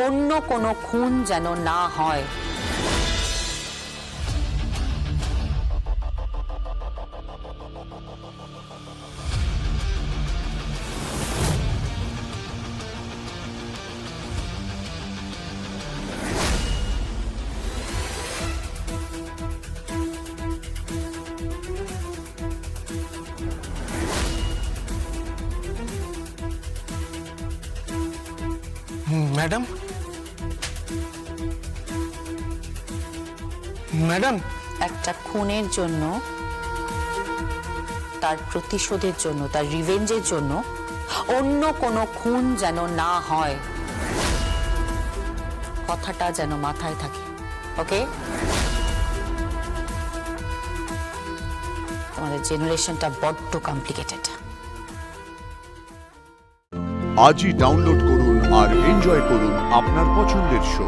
অন্য কোনো খুন যেন না হয়। ম্যাডাম, ম্যাডাম, একটা খুনের জন্য, তার প্রতিশোধের জন্য, তার রিভেঞ্জের জন্য অন্য কোনো খুন যেন না হয়, কথাটা যেন মাথায় থাকে। ওকে? তোমাদের জেনারেশনটা বড্ড কমপ্লিকেটেড। আজই ডাউনলোড করুন আর এনজয় করুন আপনার পছন্দের শো।